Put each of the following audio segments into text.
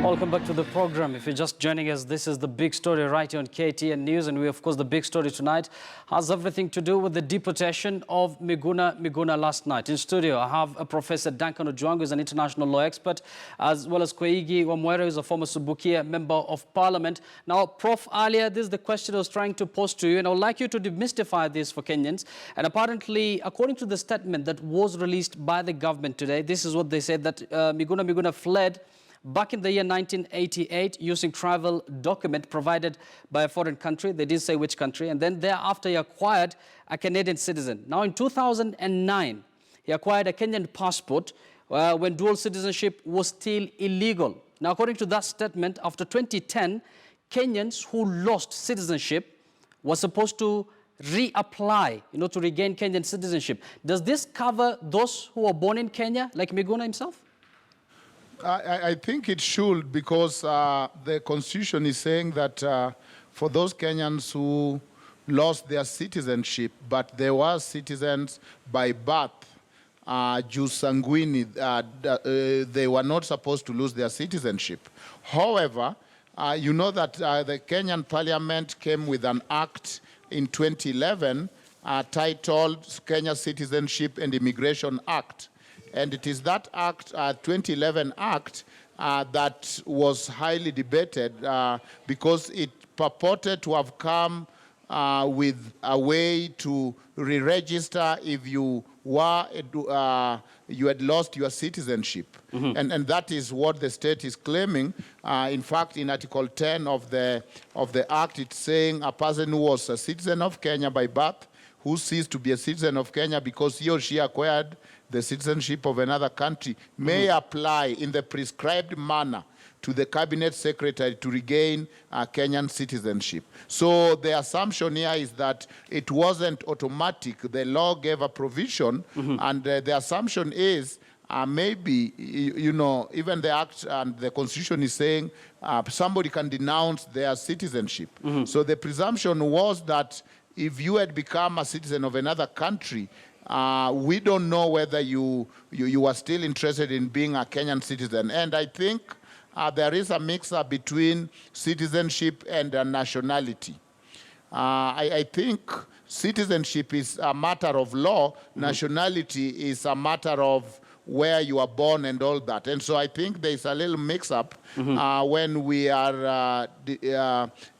Welcome back to the program. If you're just joining us, this is the big story right here on KTN News. And we, of course, the big story tonight has everything to do with the deportation of Miguna Miguna last night. In studio, I have Professor Duncan Ojwang, who is an international law expert, as well as Koigi Wamwere, who is a former Subukia member of parliament. Now, Prof, earlier, this is the question I was trying to pose to you, and I would like you to demystify this for Kenyans. And apparently, according to the statement that was released by the government today, this is what they said, that Miguna Miguna fled back in the year 1988 using travel document provided by a foreign country. They didn't say which country. And then thereafter he acquired a Canadian citizen. Now in 2009, he acquired a Kenyan passport when dual citizenship was still illegal. Now according to that statement, after 2010, Kenyans who lost citizenship were supposed to reapply, to regain Kenyan citizenship. Does this cover those who were born in Kenya, like Miguna himself? I think it should, because the Constitution is saying that for those Kenyans who lost their citizenship, but they were citizens by birth, jus sanguinis, they were not supposed to lose their citizenship. However, you know that the Kenyan Parliament came with an act in 2011 titled Kenya Citizenship and Immigration Act. And it is that act, 2011 act, that was highly debated because it purported to have come with a way to re-register if you were you had lost your citizenship. Mm-hmm. And that is what the state is claiming. In fact, in Article 10 of the act, it's saying a person who was a citizen of Kenya by birth, who ceased to be a citizen of Kenya because he or she acquired the citizenship of another country, may apply in the prescribed manner to the cabinet secretary to regain Kenyan citizenship. So the assumption here is that it wasn't automatic. The law gave a provision, and the assumption is maybe, even the act and the Constitution is saying somebody can denounce their citizenship. So the presumption was that if you had become a citizen of another country, we don't know whether you are still interested in being a Kenyan citizen. And I think there is a mix-up between citizenship and nationality. I think citizenship is a matter of law. Nationality is a matter of where you are born and all that. And so I think there's a little mix-up when we are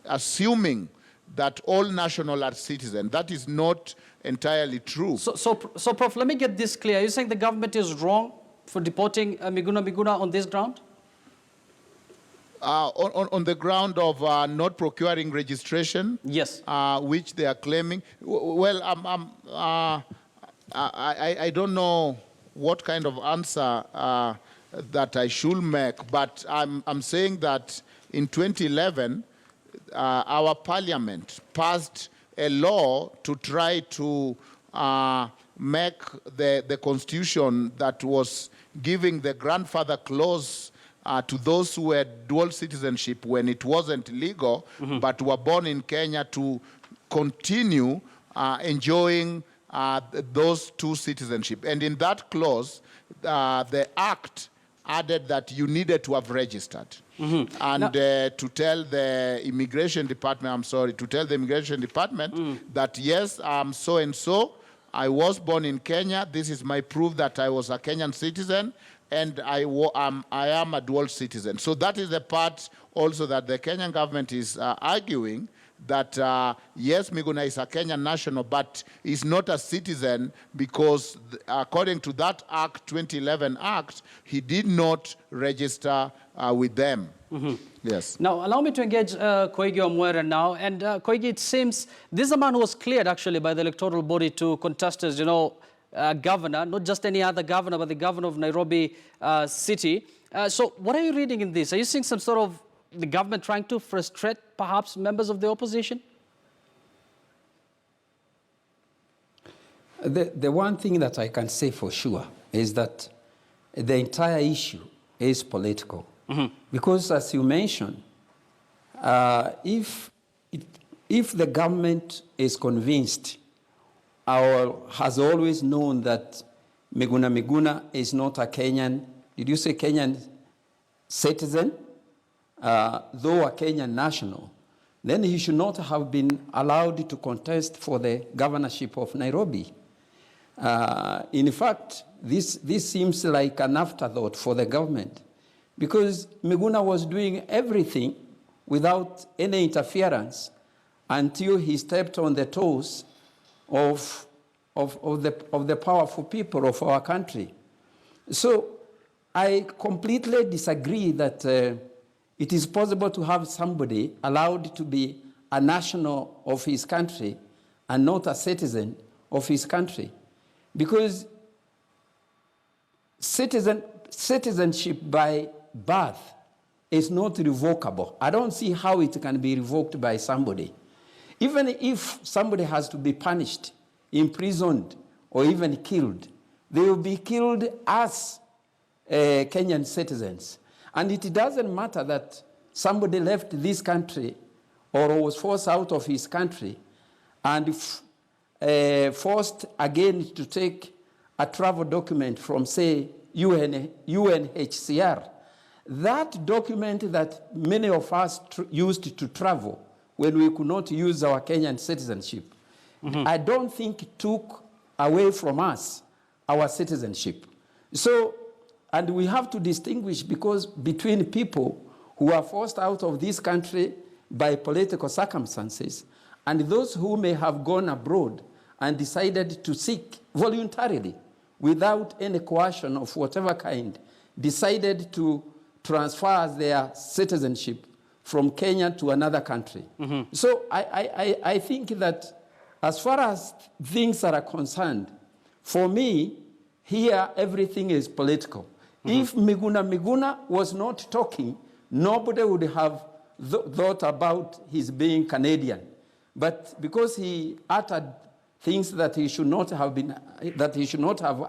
assuming that all national are citizens. That is not entirely true. So, Prof, let me get this clear. Are you saying the government is wrong for deporting Miguna Miguna on this ground? On the ground of not procuring registration? Yes. Which they are claiming. Well, I don't know what kind of answer that I should make, but I'm saying that in 2011, our parliament passed a law to try to make the constitution that was giving the grandfather clause to those who had dual citizenship when it wasn't legal, but were born in Kenya, to continue enjoying those two citizenship. And in that clause, the act added that you needed to have registered. And to tell the immigration department, that yes, I'm so-and-so, I was born in Kenya, this is my proof that I was a Kenyan citizen, and I am a dual citizen. So that is the part also that the Kenyan government is arguing, that yes, Miguna is a Kenyan national, but is not a citizen because according to that act, 2011 act, he did not register with them. Yes. Now, allow me to engage Koigi Wamwere now. And Koigi, it seems this is a man who was cleared actually by the electoral body to contest as, governor, not just any other governor, but the governor of Nairobi city. So what are you reading in this? Are you seeing some sort of the government trying to frustrate perhaps members of the opposition? The one thing that I can say for sure is that the entire issue is political. Because as you mentioned, if the government is convinced or has always known that Miguna Miguna is not a Kenyan, did you say Kenyan citizen? though a Kenyan national, then he should not have been allowed to contest for the governorship of Nairobi. In fact, this seems like an afterthought for the government, because Miguna was doing everything without any interference until he stepped on the toes of the powerful people of our country. So I completely disagree that it is possible to have somebody allowed to be a national of his country and not a citizen of his country. Because citizenship by birth is not revocable. I don't see how it can be revoked by somebody. Even if somebody has to be punished, imprisoned, or even killed, they will be killed as Kenyan citizens. And it doesn't matter that somebody left this country or was forced out of his country and forced again to take a travel document from, say, UNHCR. That document that many of us used to travel when we could not use our Kenyan citizenship, I don't think it took away from us our citizenship. So, and we have to distinguish between people who are forced out of this country by political circumstances and those who may have gone abroad and decided to seek voluntarily, without any coercion of whatever kind, decided to transfer their citizenship from Kenya to another country. So I think that as far as things are concerned, for me, here everything is political. If Miguna Miguna was not talking, nobody would have thought about his being Canadian. But because he uttered things that he should not have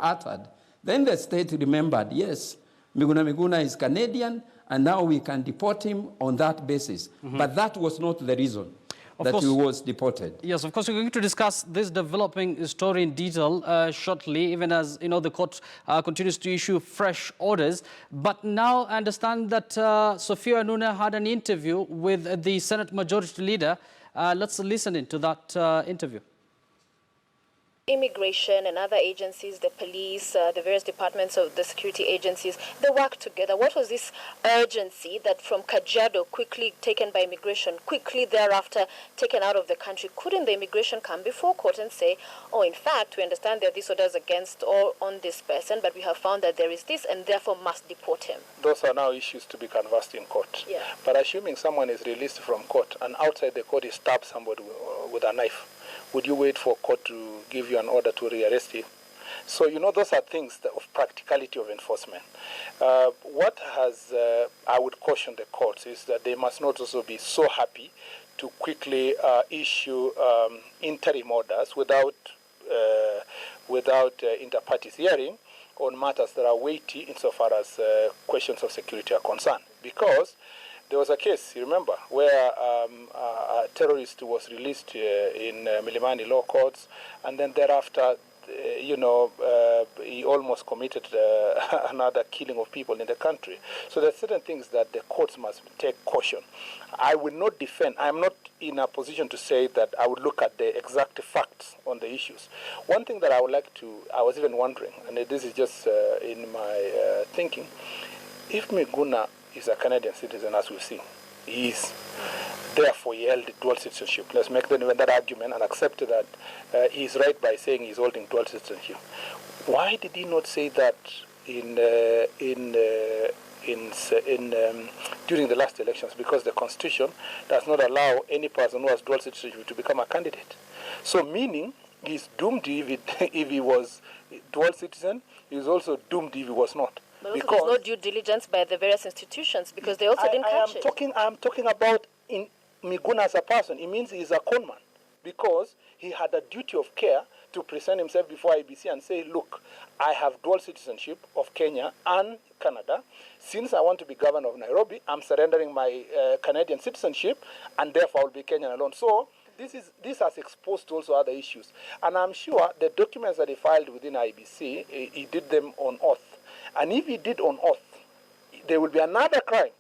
uttered, then the state remembered, yes, Miguna Miguna is Canadian, and now we can deport him on that basis. But that was not the reason that he was deported. Yes, of course, we're going to discuss this developing story in detail shortly, even as the court continues to issue fresh orders. But now I understand that Sophia Nuna had an interview with the Senate Majority Leader. Let's listen in to that interview. Immigration and other agencies, the police, the various departments of the security agencies, they work together. What was this urgency that from Kajiado, quickly taken by immigration, quickly thereafter taken out of the country? Couldn't the immigration come before court and say, oh, in fact, we understand that these orders against or on this person, but we have found that there is this and therefore must deport him? Those are now issues to be canvassed in court. Yeah. But assuming someone is released from court and outside the court he stabs somebody with a knife, would you wait for court to give you an order to rearrest him? So, those are things of practicality of enforcement. What I would caution the courts is that they must not also be so happy to quickly issue interim orders without inter partes hearing on matters that are weighty insofar as questions of security are concerned. Because there was a case, you remember, where a terrorist was released in Milimani law courts, and then thereafter, he almost committed another killing of people in the country. So there are certain things that the courts must take caution. I will not defend. I am not in a position to say that I would look at the exact facts on the issues. One thing that I would like to, I was even wondering, and this is just in my thinking, if Miguna is a Canadian citizen, as we've seen, he is. Therefore, he held dual citizenship. Let's make that argument and accept that he is right by saying he's holding dual citizenship. Why did he not say that during the last elections? Because the Constitution does not allow any person who has dual citizenship to become a candidate. So, meaning he's doomed if he was dual citizen. He's also doomed if he was not. But also there's no due diligence by the various institutions because they also didn't catch it. I am talking about in Miguna as a person. It means he's a conman because he had a duty of care to present himself before IBC and say, look, I have dual citizenship of Kenya and Canada. Since I want to be governor of Nairobi, I'm surrendering my Canadian citizenship and therefore I will be Kenyan alone. So this has exposed to also other issues. And I'm sure the documents that he filed within IBC, he did them on oath. And if he did on oath, there will be another crime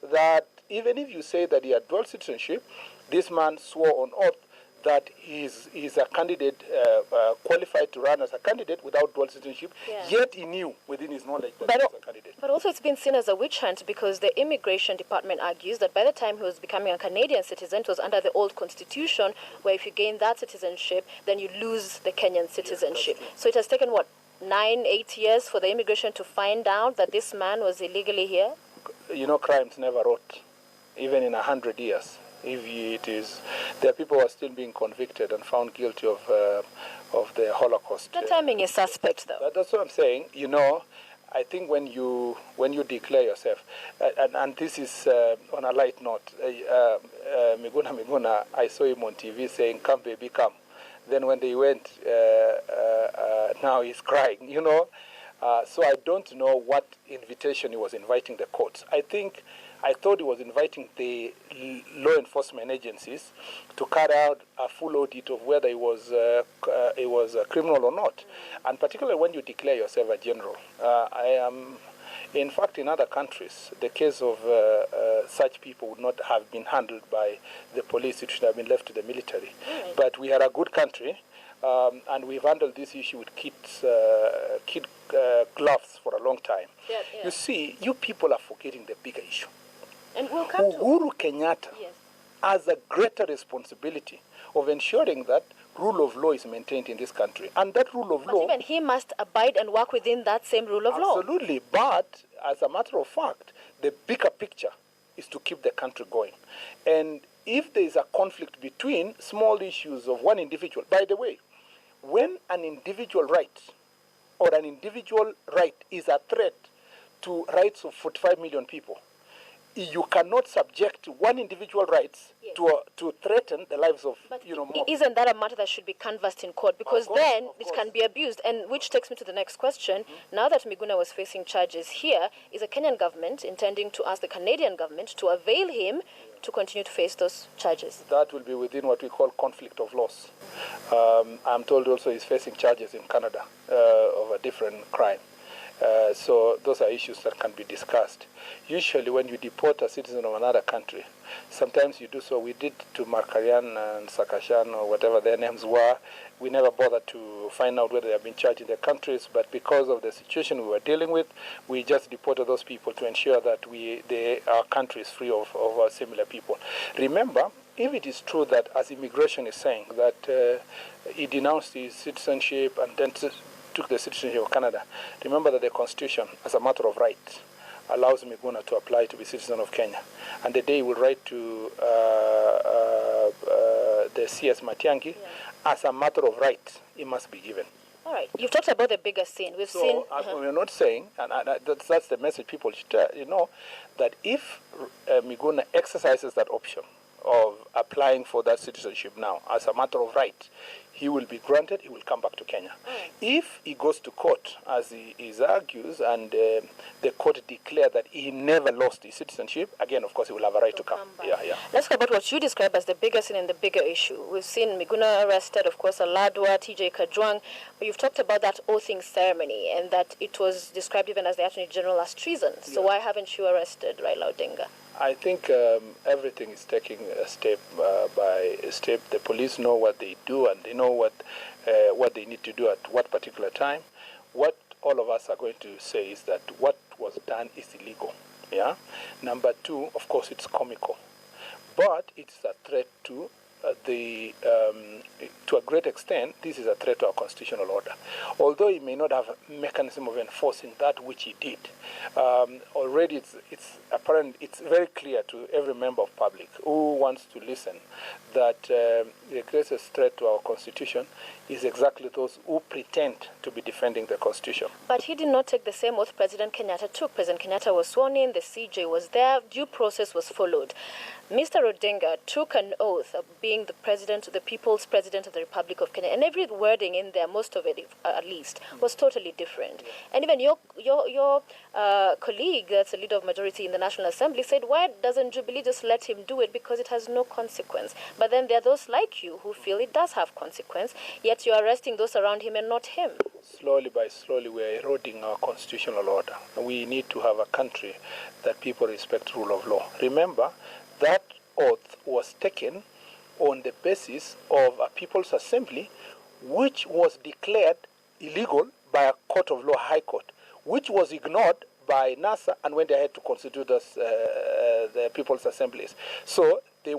that even if you say that he had dual citizenship, this man swore on oath that he's a candidate qualified to run as a candidate without dual citizenship, yet he knew within his knowledge that he was a candidate. But also it's been seen as a witch hunt because the immigration department argues that by the time he was becoming a Canadian citizen, it was under the old constitution where if you gain that citizenship, then you lose the Kenyan citizenship. So it has taken, what, 9-8 years for the immigration to find out that this man was illegally here? You know, crimes never rot, even in 100 years. If it is, there are people who are still being convicted and found guilty of the Holocaust. The timing is suspect, though. That's what I'm saying. You know, I think when you declare yourself, and this is on a light note, Miguna Miguna, I saw him on TV saying, "Come, baby, come." Then when they went, now he's crying. You know, so I don't know what invitation he was inviting the courts. I thought he was inviting the law enforcement agencies to carry out a full audit of whether he was a criminal or not, and particularly when you declare yourself a general. In fact, in other countries, the case of such people would not have been handled by the police; it should have been left to the military. Right. But we are a good country, and we've handled this issue with kid gloves for a long time. Yeah. You see, you people are forgetting the bigger issue. And we'll come to Uhuru Kenyatta has a greater responsibility of ensuring that rule of law is maintained in this country. And that rule of law... even he must abide and work within that same rule of law. Absolutely. But as a matter of fact, the bigger picture is to keep the country going. And if there is a conflict between small issues of one individual... By the way, when an individual right or an individual right is a threat to rights of 45 million people, you cannot subject one individual rights to threaten the lives of more. Isn't that a matter that should be canvassed in court? Because then it can be abused. And which takes me to the next question. Now that Miguna was facing charges here, is the Kenyan government intending to ask the Canadian government to avail him to continue to face those charges? That will be within what we call conflict of laws. I'm told also he's facing charges in Canada of a different crime. So those are issues that can be discussed. Usually when you deport a citizen of another country, sometimes you do so. We did to Markarian and Sakashan or whatever their names were. We never bothered to find out whether they have been charged in their countries, but because of the situation we were dealing with, we just deported those people to ensure that our country is free of similar people. Remember, if it is true that, as immigration is saying, that he denounced his citizenship and then took the citizenship of Canada, remember that the Constitution, as a matter of right, allows Miguna to apply to be citizen of Kenya. And the day he will write to the CS Matiang'i, as a matter of right, it must be given. All right. You've talked about the bigger scene. We've seen... We're not saying, and that's the message people should know, that if Miguna exercises that option of applying for that citizenship now, as a matter of right, he will be granted, he will come back to Kenya. If he goes to court, as he argues, and the court declares that he never lost his citizenship, again, of course, he will have a right to come. Let's talk about what you describe as the bigger scene and the bigger issue. We've seen Miguna arrested, of course, Aladwa, TJ Kajwang, but you've talked about that oathing ceremony and that it was described even as the Attorney General as treason. So why haven't you arrested Raila Odinga? I think everything is taking a step by step. The police know what they do and they know what they need to do at what particular time. What all of us are going to say is that what was done is illegal. Yeah. Number two, of course, it's comical, but it's a threat to to a great extent, this is a threat to our constitutional order. Although he may not have a mechanism of enforcing that which he did, already it's apparent, it's very clear to every member of public who wants to listen that the greatest threat to our constitution is exactly those who pretend to be defending the constitution. But he did not take the same oath President Kenyatta took. President Kenyatta was sworn in, the CJ was there, due process was followed. Mr. Odinga took an oath of being the president, the people's president of the Republic of Kenya, and every wording in there, most of it at least, was totally different. And even your colleague, that's the leader of majority in the National Assembly, said, why doesn't Jubilee just let him do it because it has no consequence? But then there are those like you who feel it does have consequence, yet you're arresting those around him and not him. slowly by slowly, we're eroding our constitutional order. We need to have a country that people respect rule of law. Remember, that oath was taken on the basis of a people's assembly, which was declared illegal by a court of law, High Court, which was ignored by NASA and went ahead to constitute us the people's assemblies. So they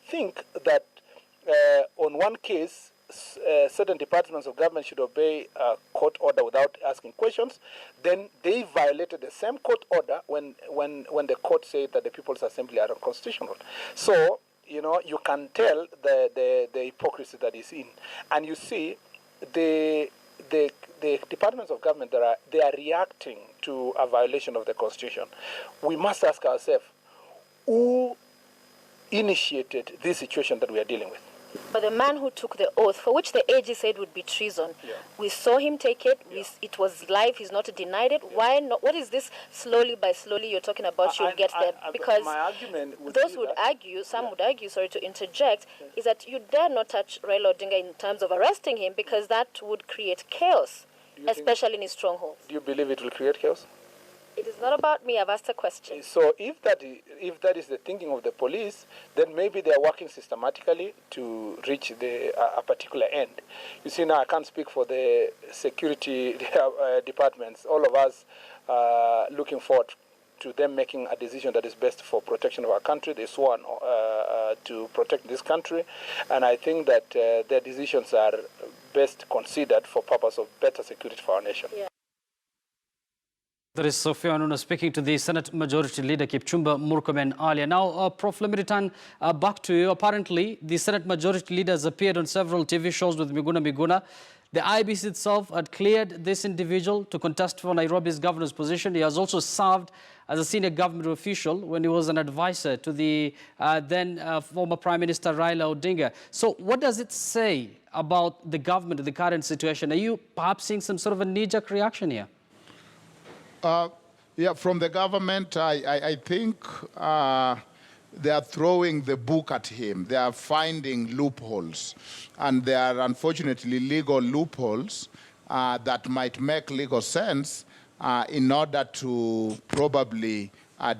think that on one case, certain departments of government should obey a court order without asking questions. Then they violated the same court order when the court said that the People's Assembly are unconstitutional. So, you can tell the hypocrisy that is in. And you see, the departments of government, they are reacting to a violation of the Constitution. We must ask ourselves, who initiated this situation that we are dealing with? But the man who took the oath, for which the AG said would be treason, we saw him take it. It was live. He's not denied it. Why not? What is this slowly by slowly you're talking about? You'll get there. Because my argument those would argue, some would argue, sorry to interject, is that you dare not touch Raila Odinga in terms of arresting him because that would create chaos, especially in his strongholds. Do you believe it will create chaos? It is not about me. I've asked a question. So if that is the thinking of the police, then maybe they are working systematically to reach a particular end. You see, now I can't speak for the security departments. All of us looking forward to them making a decision that is best for protection of our country. They sworn to protect this country, and I think that their decisions are best considered for purpose of better security for our nation. Yeah. There is Sophia Anuna speaking to the Senate Majority Leader Kipchumba Murkomen earlier. Now, Prof, let me return back to you. Apparently, the Senate Majority Leader has appeared on several TV shows with Miguna Miguna. The IBC itself had cleared this individual to contest for Nairobi's governor's position. He has also served as a senior government official when he was an advisor to the then former Prime Minister Raila Odinga. So what does it say about the government, the current situation? Are you perhaps seeing some sort of a knee-jerk reaction here? Yeah, from the government, I think they are throwing the book at him. They are finding loopholes. And they are unfortunately legal loopholes that might make legal sense in order to probably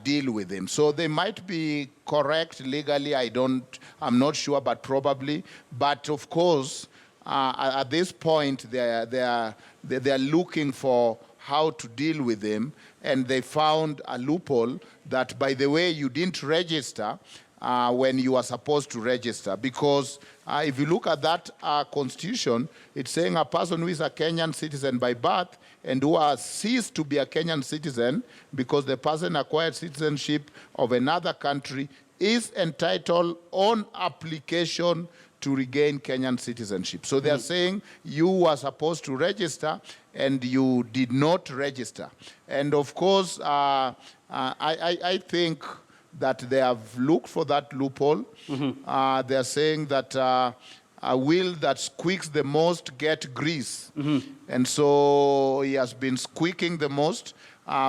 deal with him. So they might be correct legally. I'm not sure, but probably. But of course, at this point, they are looking for how to deal with him, and they found a loophole that, by the way, you didn't register when you are supposed to register, because if you look at that constitution, it's saying a person who is a Kenyan citizen by birth and who has ceased to be a Kenyan citizen because the person acquired citizenship of another country is entitled on application to regain Kenyan citizenship. So they are saying you were supposed to register and you did not register. And of course, I think that they have looked for that loophole. They are saying that a wheel that squeaks the most gets grease. And so he has been squeaking the most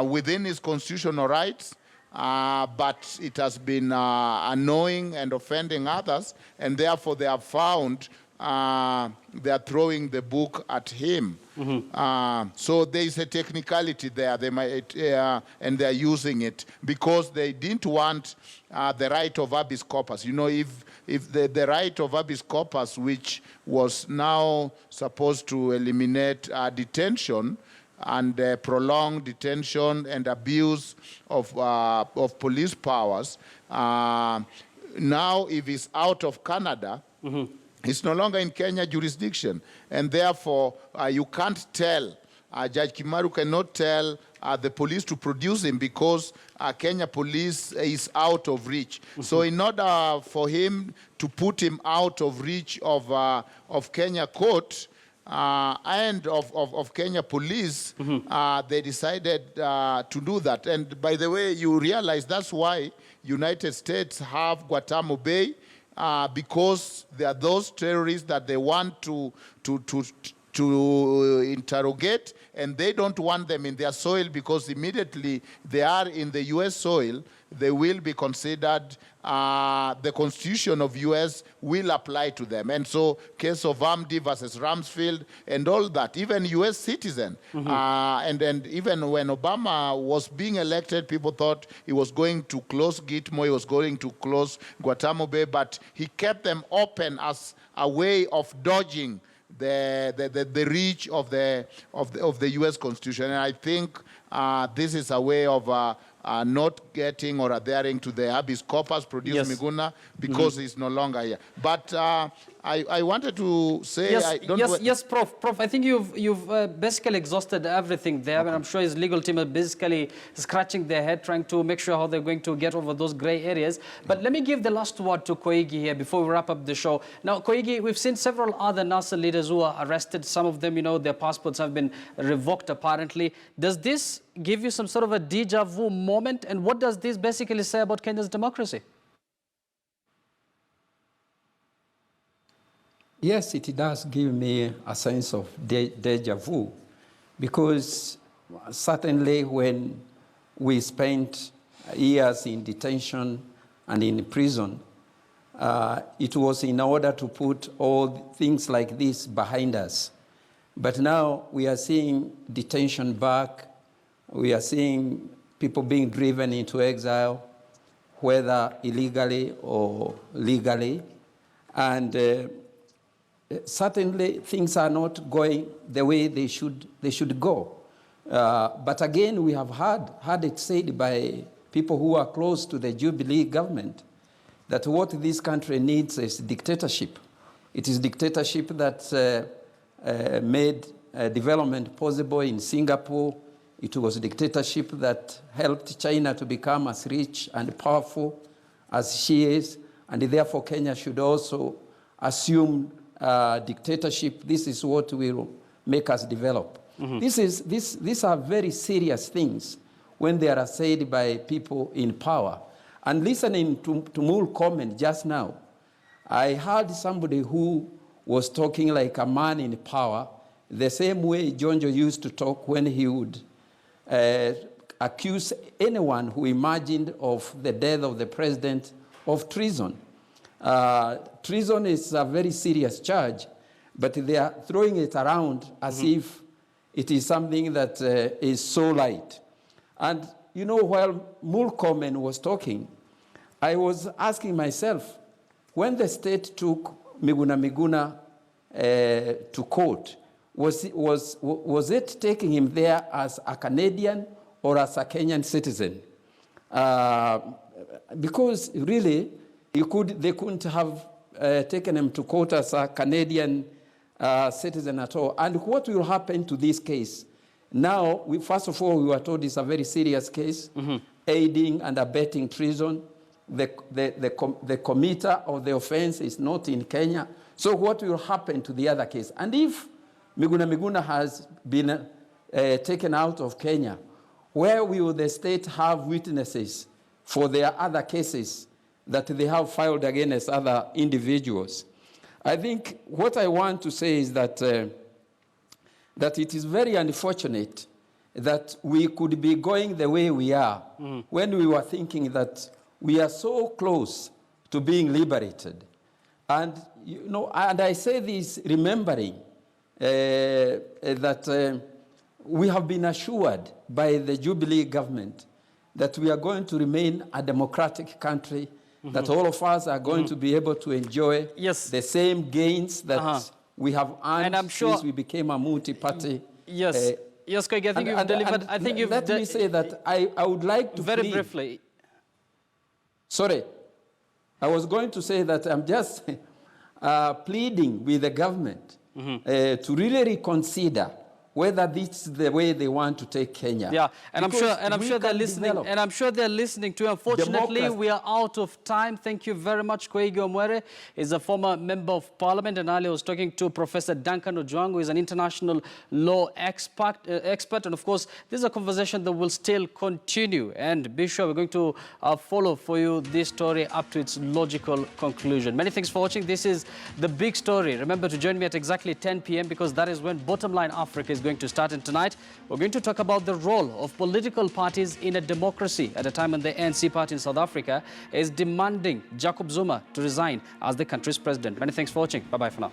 within his constitutional rights. But it has been annoying and offending others, and therefore they have found they are throwing the book at him. So there is a technicality there, they might, and they are using it because they didn't want the right of habeas corpus. You know, if the right of habeas corpus, which was now supposed to eliminate detention, and prolonged detention and abuse of police powers. Now, if he's out of Canada, it's no longer in Kenya jurisdiction. And therefore, you can't tell, Judge Kimaru cannot tell the police to produce him because Kenya police is out of reach. So in order for him to put him out of reach of Kenya court, and of Kenya police, they decided to do that. And by the way, you realize that's why United States have Guantanamo Bay, because there are those terrorists that they want to to interrogate, and they don't want them in their soil because immediately they are in the U.S. soil, they will be considered, the constitution of U.S. will apply to them. And so case of Amdi versus Rumsfeld and all that, even U.S. citizen. And even when Obama was being elected, people thought he was going to close Gitmo, he was going to close Guantanamo Bay, but he kept them open as a way of dodging the reach of the U.S. Constitution. And I think this is a way of not getting or adhering to the habeas corpus produced Miguna because he's no longer here. But I wanted to say... Yes, Prof. I think you've basically exhausted everything there. Okay. And I'm sure his legal team are basically scratching their head, trying to make sure how they're going to get over those gray areas. But let me give the last word to Koigi here before we wrap up the show. Now, Koigi, we've seen several other Nasser leaders who are arrested. Some of them, their passports have been revoked, apparently. Does this give you some sort of a deja vu moment? And what does this basically say about Kenya's democracy? Yes, it does give me a sense of deja vu, because certainly when we spent years in detention and in prison, it was in order to put all things like this behind us. But now we are seeing detention back. We are seeing people being driven into exile, whether illegally or legally. And certainly things are not going the way they should go. But again, we have heard it said by people who are close to the Jubilee government that what this country needs is dictatorship. It is dictatorship that made development possible in Singapore. It was a dictatorship that helped China to become as rich and powerful as she is, and therefore Kenya should also assume dictatorship. This is what will make us develop. These are very serious things when they are said by people in power. And listening to Mool comment just now, I heard somebody who was talking like a man in power, the same way Jonjo used to talk when he would accuse anyone who imagined of the death of the president of treason. Treason is a very serious charge, but they are throwing it around as if it is something that is so light. And, while Mulcomen was talking, I was asking myself, when the state took Miguna Miguna to court, was it taking him there as a Canadian or as a Kenyan citizen? Because really, they couldn't have taken him to court as a Canadian citizen at all. And what will happen to this case? Now, first of all, we were told it's a very serious case, aiding and abetting treason. The committer of the offense is not in Kenya. So what will happen to the other case? And if Miguna Miguna has been taken out of Kenya, where will the state have witnesses for their other cases that they have filed against other individuals? I think what I want to say is that it is very unfortunate that we could be going the way we are when we were thinking that we are so close to being liberated. And, and I say this remembering that we have been assured by the Jubilee government that we are going to remain a democratic country, that all of us are going to be able to enjoy the same gains that we have earned since we became a multi-party. Yes, Koigi, I think you've delivered. I think you've. Let me say that I would like to very briefly. Sorry, I was going to say that I'm just pleading with the government to really reconsider whether this is the way they want to take Kenya. Yeah, and Because I'm we sure they're can listening. develop. And I'm sure they're listening to you. Unfortunately, Democracy. we are out of time. Thank you very much. Koigi Omwere is a former member of parliament, and earlier I was talking to Professor Duncan Ojwang, who is an international law expert. And of course, this is a conversation that will still continue. And be sure we're going to follow for you this story up to its logical conclusion. Many thanks for watching. This is The Big Story. Remember to join me at exactly 10 p.m. because that is when Bottom Line Africa is going to start. And tonight, we're going to talk about the role of political parties in a democracy at a time when the ANC party in South Africa is demanding Jacob Zuma to resign as the country's president. Many thanks for watching. Bye-bye for now.